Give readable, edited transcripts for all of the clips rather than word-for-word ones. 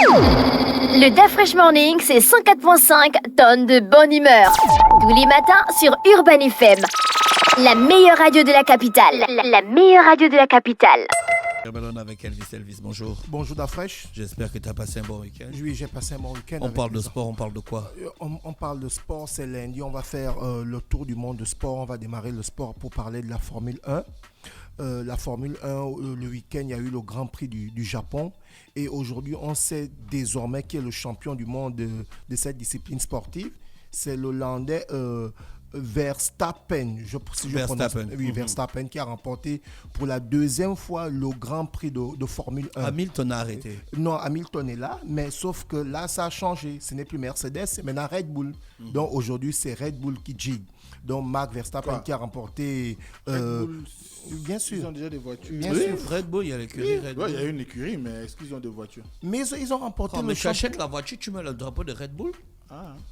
Le DaFresh Morning, c'est 104.5 tonnes de bonne humeur. Tous les matins sur Urban FM. La meilleure radio de la capitale. La meilleure radio de la capitale. On avec Elvis. Elvis, bonjour. Bonjour DaFresh. J'espère que tu as passé un bon week-end. Oui, j'ai passé un bon week-end. On parle de sport, on parle de quoi? On parle de sport, c'est lundi. On va faire le tour du monde de sport. On va démarrer le sport pour parler de la Formule 1. La Formule 1, le week-end, il y a eu le Grand Prix du Japon. Et aujourd'hui, on sait désormais qui est le champion du monde de cette discipline sportive. C'est l'Hollandais Verstappen. Verstappen qui a remporté pour la deuxième fois le Grand Prix de Formule 1. Hamilton a arrêté. Non, Hamilton est là, mais sauf que là, ça a changé. Ce n'est plus Mercedes, c'est maintenant Red Bull. Donc aujourd'hui, c'est Red Bull qui gigue. Donc Max Verstappen qui a remporté... bien sûr. Ils ont déjà des voitures. Bien Oui, sûr. Red Bull, il y a l'écurie Red Bull. Il y a une écurie, mais est-ce qu'ils ont des voitures? Mais ils ont remporté Quand le tu achètes la voiture, tu mets le drapeau de Red Bull.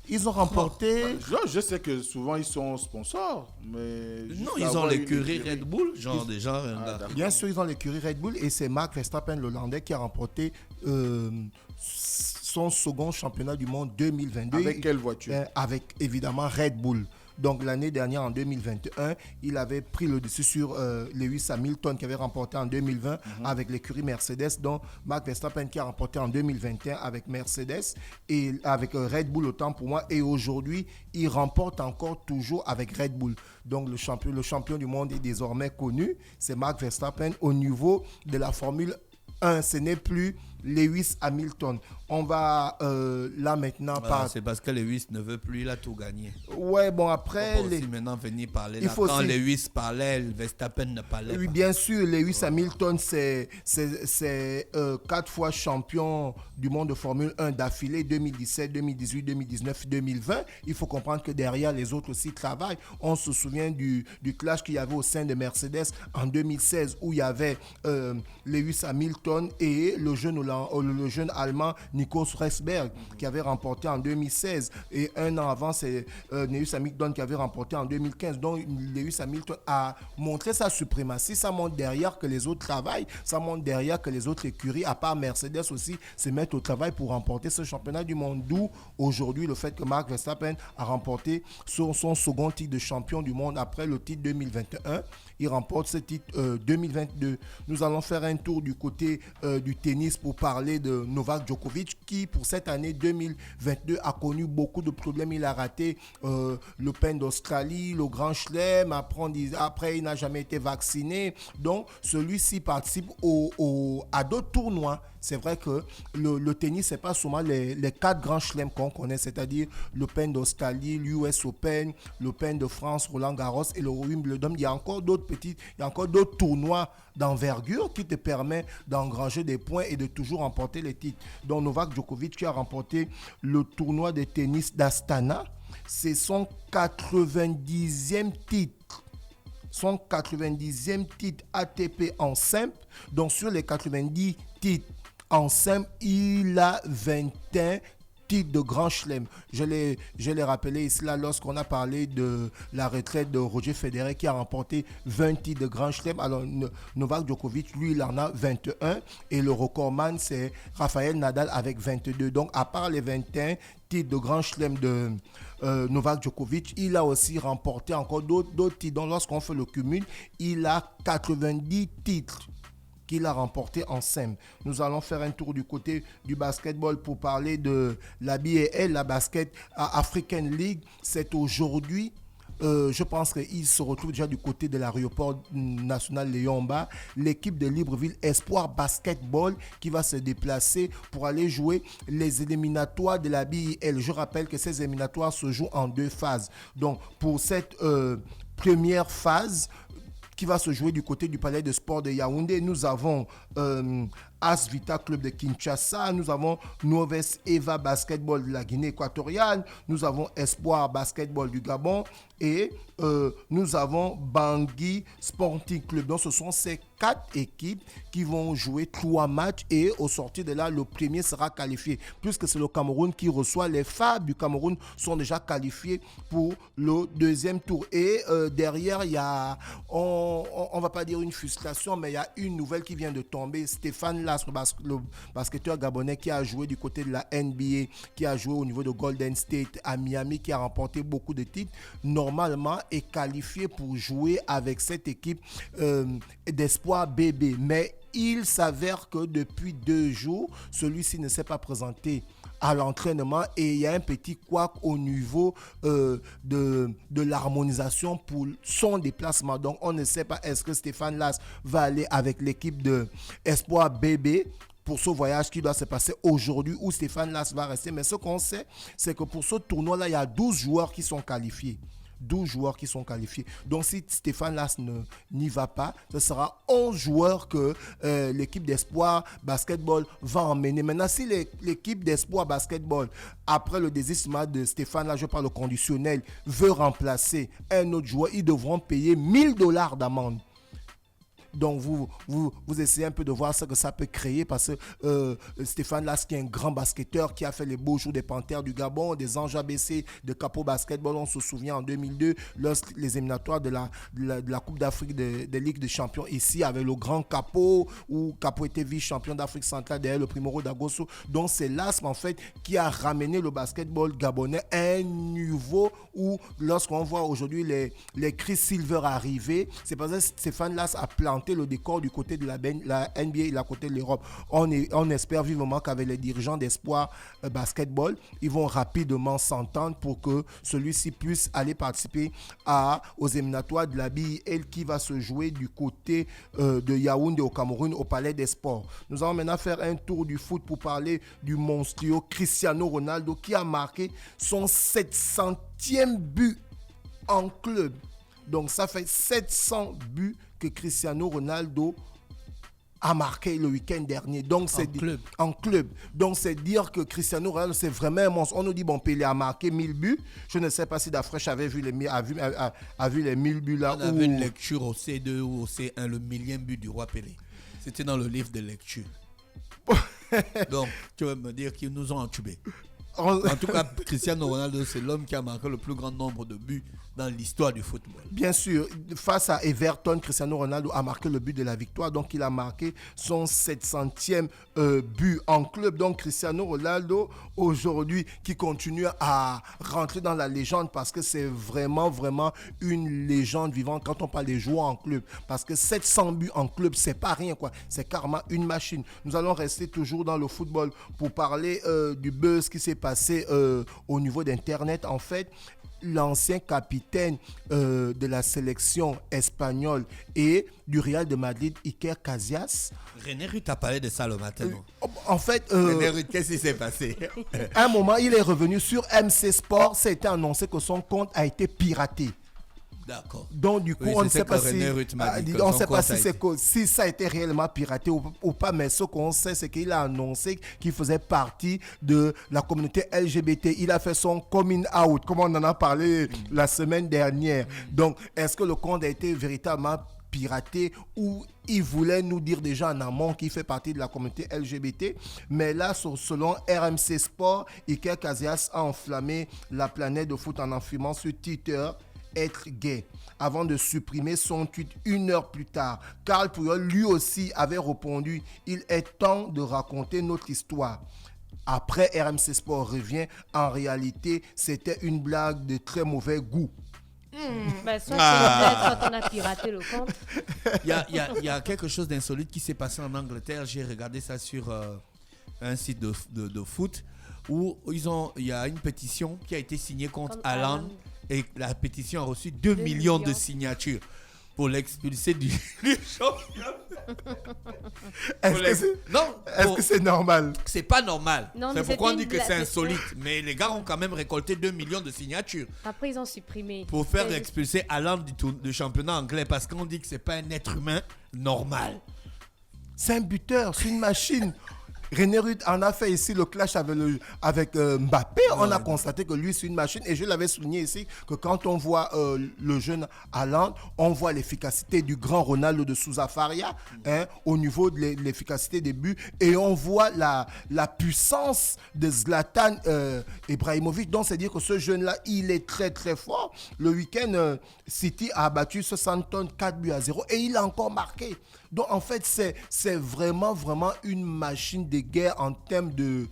Ils ont remporté... Je sais que souvent ils sont sponsors, mais... Non, ils ont l'écurie Red Bull, genre des gens... Bien sûr, ils ont l'écurie Red Bull et c'est Max Verstappen, l'Hollandais, qui a remporté son second championnat du monde 2022. Avec quelle voiture? Avec évidemment Red Bull. Donc l'année dernière, en 2021, il avait pris le dessus sur Lewis Hamilton qui avait remporté en 2020 avec l'écurie Mercedes. Donc Max Verstappen qui a remporté en 2021 avec Mercedes et avec Red Bull autant pour moi. Et aujourd'hui, il remporte encore toujours avec Red Bull. Donc le champion du monde est désormais connu. C'est Max Verstappen au niveau de la Formule 1. Ce n'est plus Lewis Hamilton. On va là maintenant C'est parce que Lewis ne veut plus, il a tout gagné. Ouais, bon après... On peut aussi maintenant venir parler. Il faut quand aussi... Lewis parlait, Verstappen ne parlait Oui, pas. bien sûr, Lewis Hamilton, c'est 4 fois champion du monde de Formule 1 d'affilée, 2017, 2018, 2019, 2020. Il faut comprendre que derrière, les autres aussi travaillent. On se souvient du clash qu'il y avait au sein de Mercedes en 2016 où il y avait Lewis Hamilton et le jeune allemand Nico Rosberg qui avait remporté en 2016 et un an avant c'est Lewis Hamilton qui avait remporté en 2015. Donc Lewis Hamilton a montré sa suprématie. Ça montre derrière que les autres travaillent, ça montre derrière que les autres écuries à part Mercedes aussi se mettent au travail pour remporter ce championnat du monde. D'où aujourd'hui le fait que Max Verstappen a remporté son second titre de champion du monde après le titre 2021. Il remporte ce titre 2022. Nous allons faire un tour du côté du tennis pour parler de Novak Djokovic qui pour cette année 2022 a connu beaucoup de problèmes. Il a raté l'Open d'Australie, le Grand Chelem, après il n'a jamais été vacciné. Donc celui-ci participe à d'autres tournois. C'est vrai que le tennis, ce n'est pas seulement les 4 grands chelems qu'on connaît, c'est-à-dire l'Open d'Australie, l'US Open, l'Open de France, Roland-Garros et le Wimbledon. Il y a encore d'autres tournois d'envergure qui te permettent d'engranger des points et de toujours remporter les titres. Donc Novak Djokovic qui a remporté le tournoi de tennis d'Astana, c'est son 90e titre. Son 90e titre ATP en simple. Donc sur les 90 titres en simple, il a 21 titres de Grand Chelem. Je l'ai rappelé ici là lorsqu'on a parlé de la retraite de Roger Federer qui a remporté 20 titres de Grand Chelem. Alors Novak Djokovic, lui, il en a 21 et le recordman, c'est Rafael Nadal avec 22. Donc à part les 21 titres de Grand Chelem de Novak Djokovic, il a aussi remporté encore d'autres titres. Donc lorsqu'on fait le cumul, il a 90 titres qu'il a remporté en simple. Nous allons faire un tour du côté du basketball pour parler de la BAL, la Basket African League. C'est aujourd'hui, je pense qu'il se retrouve déjà du côté de l'aéroport national Léon-Mba, l'équipe de Libreville Espoir Basketball qui va se déplacer pour aller jouer les éliminatoires de la BAL. Je rappelle que ces éliminatoires se jouent en 2 phases. Donc pour cette première phase, qui va se jouer du côté du palais de sport de Yaoundé. Nous avons As Vita Club de Kinshasa, nous avons Noves Eva Basketball de la Guinée équatoriale, nous avons Espoir Basketball du Gabon et nous avons Bangui Sporting Club. Donc ce sont ces 4 équipes qui vont jouer 3 matchs et au sortir de là, le premier sera qualifié. Puisque c'est le Cameroun qui reçoit, les Fab du Cameroun sont déjà qualifiés pour le deuxième tour. Et derrière, il y a, on ne va pas dire une frustration, mais il y a une nouvelle qui vient de tomber. Stéphane Lass, le basketteur gabonais qui a joué du côté de la NBA, qui a joué au niveau de Golden State à Miami, qui a remporté beaucoup de titres, normalement est qualifié pour jouer avec cette équipe d'espoir bébé. Mais il s'avère que depuis 2 jours, celui-ci ne s'est pas présenté à l'entraînement et il y a un petit couac au niveau de l'harmonisation pour son déplacement. Donc on ne sait pas est-ce que Stéphane Lass va aller avec l'équipe de Espoir bébé pour ce voyage qui doit se passer aujourd'hui où Stéphane Lass va rester. Mais ce qu'on sait, c'est que pour ce tournoi-là, il y a 12 joueurs qui sont qualifiés. 12 joueurs qui sont qualifiés. Donc, si Stéphane Lass n'y va pas, ce sera 11 joueurs que l'équipe d'Espoir Basketball va emmener. Maintenant, si l'équipe d'Espoir Basketball, après le désistement de Stéphane Lass, je parle au conditionnel, veut remplacer un autre joueur, ils devront payer $1000 d'amende. Donc, vous essayez un peu de voir ce que ça peut créer parce que Stéphane Lass, qui est un grand basketteur, qui a fait les beaux jours des Panthères du Gabon, des Anges ABC, de Capo Basketball. On se souvient en 2002, lorsque les éliminatoires de la Coupe d'Afrique des Ligues des Champions ici, avec le grand Capo, où Capo était vice-champion d'Afrique centrale derrière le Primoro d'Agosso. Donc, c'est Lass, en fait, qui a ramené le basketball gabonais à un niveau où, lorsqu'on voit aujourd'hui les Chris Silver arriver, c'est parce que Stéphane Lass a planté le décor du côté de la NBA et la côté de l'Europe. On espère vivement qu'avec les dirigeants d'Espoir Basketball, ils vont rapidement s'entendre pour que celui-ci puisse aller participer aux éliminatoires de la BIL qui va se jouer du côté de Yaoundé au Cameroun au Palais des Sports. Nous allons maintenant faire un tour du foot pour parler du monstrueux Cristiano Ronaldo qui a marqué son 700e but en club. Donc ça fait 700 buts que Cristiano Ronaldo a marqué le week-end dernier. Donc c'est en club. Donc c'est dire que Cristiano Ronaldo c'est vraiment un monstre. On nous dit bon Pelé a marqué 1000 buts. Je ne sais pas si Dafresh avait vu les 1000 buts là. On avait une lecture au C2 ou au C1, le 1000e but du roi Pelé. C'était dans le livre de lecture. Donc tu vas me dire qu'ils nous ont entubés. En tout cas, Cristiano Ronaldo, c'est l'homme qui a marqué le plus grand nombre de buts dans l'histoire du football. Bien sûr, face à Everton, Cristiano Ronaldo a marqué le but de la victoire. Donc, il a marqué son 700e but en club. Donc, Cristiano Ronaldo, aujourd'hui, qui continue à rentrer dans la légende parce que c'est vraiment, vraiment une légende vivante quand on parle des joueurs en club. Parce que 700 buts en club, c'est pas rien, quoi. C'est carrément une machine. Nous allons rester toujours dans le football pour parler du buzz qui s'est passé au niveau d'Internet. En fait, l'ancien capitaine de la sélection espagnole et du Real de Madrid, Iker Casillas. René Ruth a parlé de ça le matin. En fait, René Ruth, qu'est-ce qui s'est passé? À un moment, il est revenu sur MC Sport. Ça a été annoncé que son compte a été piraté. D'accord. Donc du coup, on ne sait pas si ça a été réellement piraté ou pas, mais ce qu'on sait, c'est qu'il a annoncé qu'il faisait partie de la communauté LGBT. Il a fait son coming out, comme on en a parlé la semaine dernière. Donc, est-ce que le compte a été véritablement piraté ou il voulait nous dire déjà en amont qu'il fait partie de la communauté LGBT? Mais là, selon RMC Sport, Iker Casillas a enflammé la planète de foot en affirmant sur Twitter être gay, avant de supprimer son tweet 1 heure plus tard. Karl Puyol, lui aussi, avait répondu « Il est temps de raconter notre histoire ». Après, RMC Sport revient. En réalité, c'était une blague de très mauvais goût. Soit c'est une blague, soit on a piraté le compte. Il y a quelque chose d'insolite qui s'est passé en Angleterre. J'ai regardé ça sur un site de foot où il y a une pétition qui a été signée contre Haaland. Et la pétition a reçu 2 millions de signatures pour l'expulser du championnat. Est-ce que c'est normal? C'est pas normal. Non, c'est pourquoi on dit que c'est insolite. Mais les gars ont quand même récolté 2 millions de signatures. Après, ils ont supprimé. Pour faire expulser Haaland du championnat anglais parce qu'on dit que c'est pas un être humain normal. C'est un buteur, c'est une machine. René Ruth en a fait ici le clash avec Mbappé. On a constaté que lui, c'est une machine. Et je l'avais souligné ici que quand on voit le jeune Haaland, on voit l'efficacité du grand Ronaldo de Sousa Faria au niveau de l'efficacité des buts. Et on voit la puissance de Zlatan Ibrahimovic. Donc, c'est dire que ce jeune-là, il est très, très fort. Le week-end, City a battu Southampton 4-0 et il a encore marqué. Donc, en fait, c'est vraiment une machine de guerre en termes de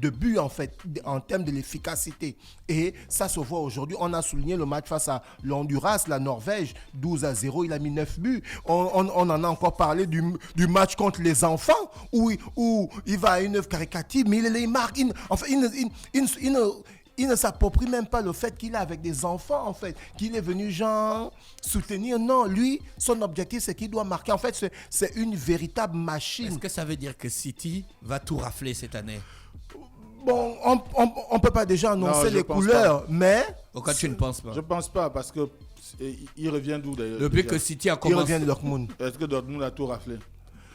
but, en fait, en termes de l'efficacité. Et ça se voit aujourd'hui. On a souligné le match face à l'Honduras, la Norvège, 12-0, il a mis 9 buts. On en a encore parlé du match contre les enfants, où il va à une œuvre caricative, mais il marque. Il ne s'approprie même pas le fait qu'il est avec des enfants, en fait, qu'il est venu, genre, soutenir. Non, lui, son objectif, c'est qu'il doit marquer. En fait, c'est une véritable machine. Est-ce que ça veut dire que City va tout rafler cette année? Bon, on ne peut pas déjà annoncer les couleurs, mais... Pourquoi tu ne penses pas? Je ne pense pas, parce que il revient d'où, d'ailleurs? Depuis que City a Il commencé... revient de Dortmund. Est-ce que Dortmund a tout raflé?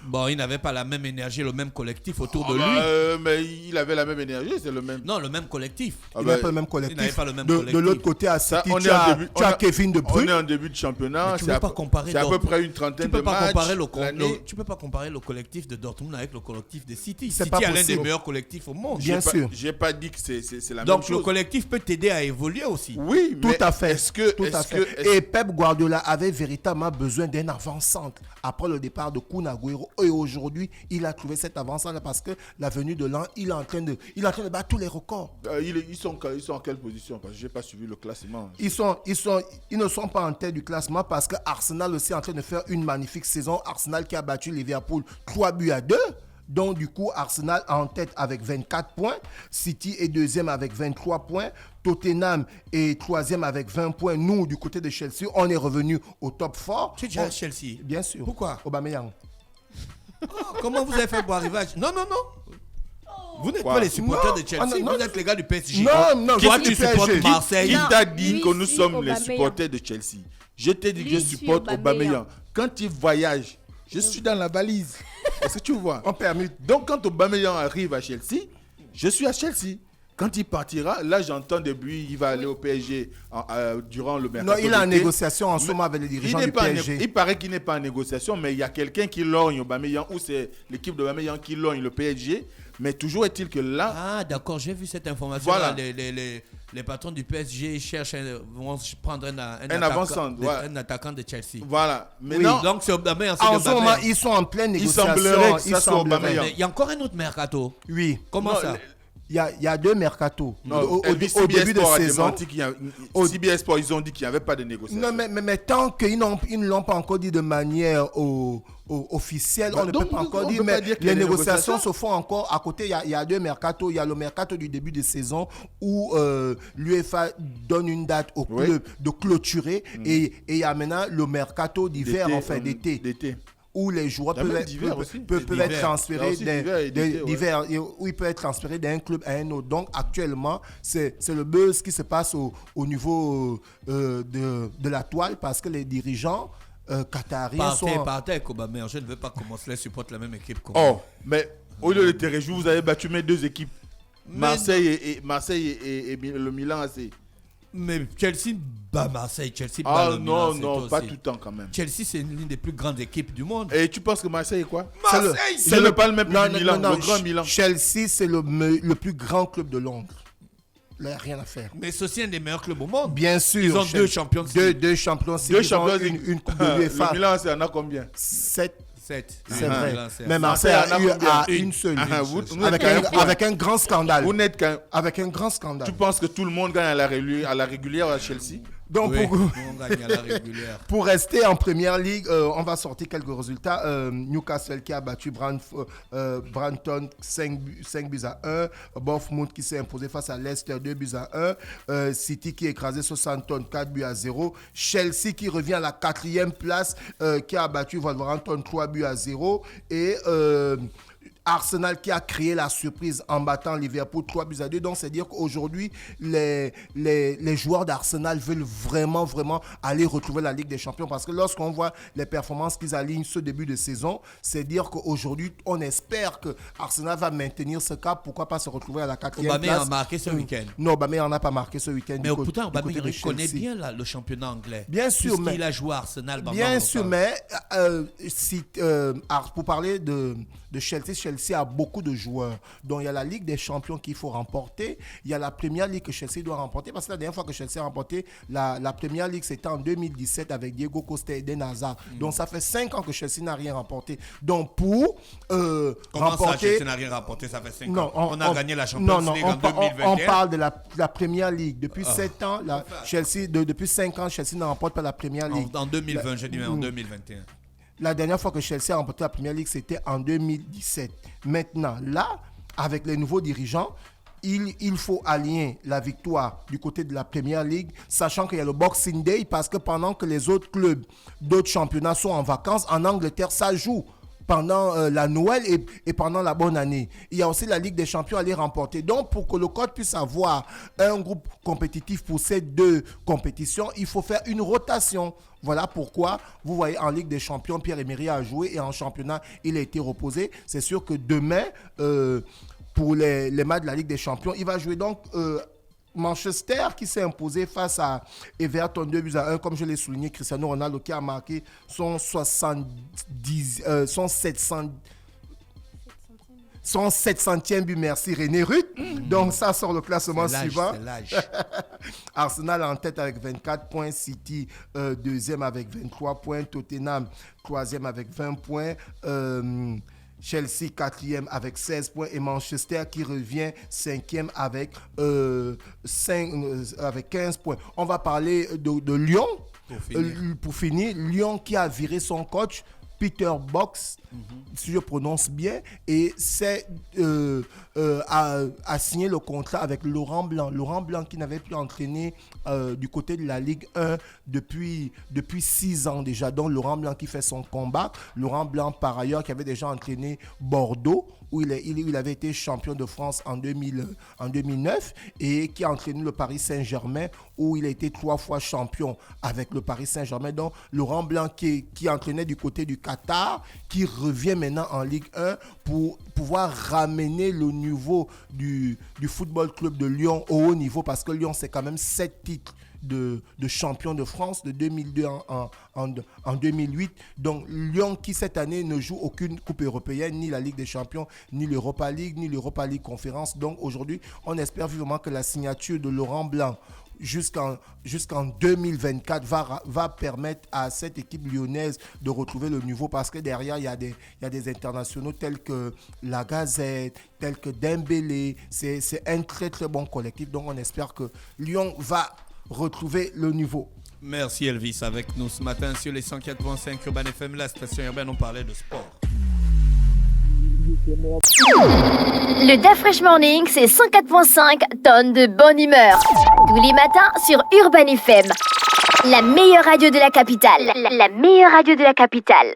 Bon, il n'avait pas la même énergie, le même collectif autour de lui. Mais il avait la même énergie, c'est le même. Non, le même collectif. Il n'avait pas le même collectif. Il n'avait pas le même de collectif. l'autre côté, à City, on tu est en as, début- tu as Kevin De On Bruyne. est en début de championnat. Mais tu peux pas comparer C'est à peu Dortmund. près une Tu trentaine peux de pas matchs. comparer tu l'année. peux pas comparer le collectif de Dortmund avec le collectif de City. C'est City pas a l'un des possible. meilleurs collectifs au monde. Bien sûr. J'ai pas dit que c'est la même Donc chose. le collectif peut t'aider à évoluer aussi. Oui, Tout mais à fait. Est-ce que Et Pep Guardiola avait véritablement besoin d'un avant-centre après le départ de Kun Agüero. Et aujourd'hui, il a trouvé cet avant-centre parce que la venue de l'an, il est en train de battre tous les records. ils sont en quelle position? Parce que j'ai pas suivi le classement. Ils ne sont pas en tête du classement parce que Arsenal aussi est en train de faire une magnifique saison. Arsenal qui a battu Liverpool 3-2. Donc, du coup, Arsenal est en tête avec 24 points. City est deuxième avec 23 points. Tottenham est troisième avec 20 points. Nous, du côté de Chelsea, on est revenu au top 4. Tu es déjà à Chelsea? Bien sûr. Pourquoi? Aubameyang. Comment vous avez fait pour arriver à... Non. Vous n'êtes pas les supporters de Chelsea, non. vous êtes les gars du PSG. Non, Toi, je tu suis supportes PSG. Marseille. Qui Non, t'a dit lui que nous suit sommes les Aubameyang. supporters de Chelsea? Je t'ai dit que je Lui suit supporte Aubameyang. Aubameyang. Quand il voyage, je suis dans la valise. Est-ce que tu vois? On permet. Donc, quand Aubameyang arrive à Chelsea, je suis à Chelsea. Quand il partira, là, j'entends des bruits, il va aller au PSG durant le mercato. Non, il est en d'été. négociation en ce moment avec les dirigeants du PSG. Il paraît qu'il n'est pas en négociation, mais il y a quelqu'un qui lorgne Aubameyang, ou c'est l'équipe d'Aubameyang qui lorgne le PSG. Mais toujours est-il que là... Ah, d'accord, j'ai vu cette information. Voilà. Les patrons du PSG vont prendre un attaquant de Chelsea. Voilà. Mais Oui. non, Donc c'est Aubameyang. En ce moment, ils sont en pleine négociation. semblerait que ça Il soit semblerait. Aubameyang. Mais il y a encore un autre mercato. Oui. Comment Non, ça? Il y a deux mercatos. Au CBS début de Sport a saison. démenti CBS Sport, ils ont dit qu'il n'y avait pas de négociation. Non, mais tant qu'ils ne l'ont pas encore dit de manière officielle, on ne peut pas encore dire. Mais les négociations se font encore. À côté, il y a deux mercatos. Il y a le mercato du début de saison où l'UEFA donne une date au club de clôturer. Et il y a maintenant le mercato d'hiver, en fait, d'été. Où les joueurs peuvent être transférés où ils peuvent être transférés d'un club à un autre. Donc actuellement, c'est le buzz qui se passe au niveau de la toile parce que les dirigeants qatariens Partez avec Aubameyang. Je ne veux pas qu'on se supporte la même équipe. Mais au lieu de te réjouir, vous avez battu mes deux équipes. Marseille et le Milan AC. Mais Chelsea bat Marseille. Chelsea bat le Milan. Non, pas tout le temps quand même. Chelsea, c'est l'une des plus grandes équipes du monde. Et tu penses que Marseille est quoi? Marseille, c'est le pas le même Milan, non, le grand Milan. Chelsea, c'est le plus grand club de Londres. Là, il n'y a rien à faire. Mais c'est aussi un des meilleurs clubs au monde. Bien sûr. Ils ont deux champions. Deux champions. Une coupe de l'UEFA. Le Milan, c'est en a combien? 7. C'est vrai. Mais Marseille a une seule. Avec un grand scandale. Vous n'êtes qu'un. Avec un grand scandale. Tu penses que tout le monde gagne à la régulière à Chelsea? Donc, oui, on gagne à la régulière. Pour rester en première ligue, on va sortir quelques résultats. Newcastle qui a battu Brighton 5 buts à 1. Bournemouth qui s'est imposé face à Leicester 2 buts à 1. City qui a écrasé Southampton 4 buts à 0. Chelsea qui revient à la 4e place qui a battu Wolverhampton 3 buts à 0. Et Arsenal qui a créé la surprise en battant Liverpool 3 buts à 2. Donc, c'est-à-dire qu'aujourd'hui, les joueurs d'Arsenal veulent vraiment aller retrouver la Ligue des Champions. Parce que lorsqu'on voit les performances qu'ils alignent ce début de saison, c'est dire qu'aujourd'hui, on espère que Arsenal va maintenir ce cap. Pourquoi pas se retrouver à la 4e place. Aubameyang a marqué ce week-end. Non, Aubameyang n'a pas marqué ce week-end. Mais pourtant, Aubameyang connaît bien le championnat anglais. Bien sûr, mais... Il a joué à Arsenal. Bien sûr, mais pour parler de Chelsea Chelsea a beaucoup de joueurs. Donc, il y a la Ligue des Champions qu'il faut remporter. Il y a la Première Ligue que Chelsea doit remporter. Parce que la dernière fois que Chelsea a remporté la Première Ligue, c'était en 2017 avec Diego Costa et Eden Hazard. Donc, ça fait 5 ans que Chelsea n'a rien remporté. Donc, pour Comment remporter... ça, Chelsea n'a rien remporté? Ça fait 5 Non, ans. On a gagné la Champions League en 2021. on parle de la Première Ligue. Depuis 7 ans, depuis 5 ans, Chelsea ne remporte pas la Première Ligue. En 2020, je dis, mais en 2021. La dernière fois que Chelsea a remporté la Première Ligue, c'était en 2017. Maintenant, là, avec les nouveaux dirigeants, il faut aligner la victoire du côté de la Première Ligue, sachant qu'il y a le Boxing Day, parce que pendant que les autres clubs d'autres championnats sont en vacances, en Angleterre, ça joue pendant la Noël et pendant la bonne année. Il y a aussi la Ligue des Champions à les remporter. Donc, pour que le COD puisse avoir un groupe compétitif pour ces 2 compétitions, il faut faire une rotation. Voilà pourquoi, vous voyez, en Ligue des Champions, Pierre-Emerick a joué et en championnat, il a été reposé. C'est sûr que demain, pour les matchs de la Ligue des Champions, il va jouer donc... Manchester qui s'est imposé face à Everton 2-1, comme je l'ai souligné, Cristiano Ronaldo qui a marqué son 700e but, merci René Ruth. Donc ça sort le classement suivant. C'est l'âge. Arsenal en tête avec 24 points, City deuxième avec 23 points, Tottenham troisième avec 20 points, Chelsea 4e avec 16 points et Manchester qui revient 5e avec 15 points. On va parler de Lyon. Pour finir, Lyon qui a viré son coach, Peter Bosz, si je prononce bien, et a signé le contrat avec Laurent Blanc. Laurent Blanc qui n'avait plus entraîné du côté de la Ligue 1 depuis 6 ans déjà. Donc Laurent Blanc qui fait son combat. Laurent Blanc par ailleurs qui avait déjà entraîné Bordeaux, où il avait été champion de France en 2009 et qui a entraîné le Paris Saint-Germain, où il a été 3 fois champion avec le Paris Saint-Germain. Donc Laurent Blanc qui entraînait du côté du Qatar, qui revient maintenant en Ligue 1 pour pouvoir ramener le niveau du Football Club de Lyon au haut niveau, parce que Lyon c'est quand même 7 titres de champion de France de 2002 en 2008. Donc Lyon qui cette année ne joue aucune coupe européenne, ni la Ligue des Champions, ni l'Europa League, ni l'Europa League Conférence. Donc aujourd'hui, on espère vivement que la signature de Laurent Blanc jusqu'en 2024 va permettre à cette équipe lyonnaise de retrouver le niveau, parce que derrière il y a des internationaux tels que Lacazette, tels que Dembélé. C'est un très très bon collectif. Donc on espère que Lyon va retrouver le niveau. Merci Elvis avec nous ce matin sur les 104.5 Urban FM, la station urbaine. On parlait de sport. Le DAF Fresh Morning, c'est 104.5 tonnes de bonne humeur. Tous les matins sur Urban FM. La meilleure radio de la capitale. La meilleure radio de la capitale.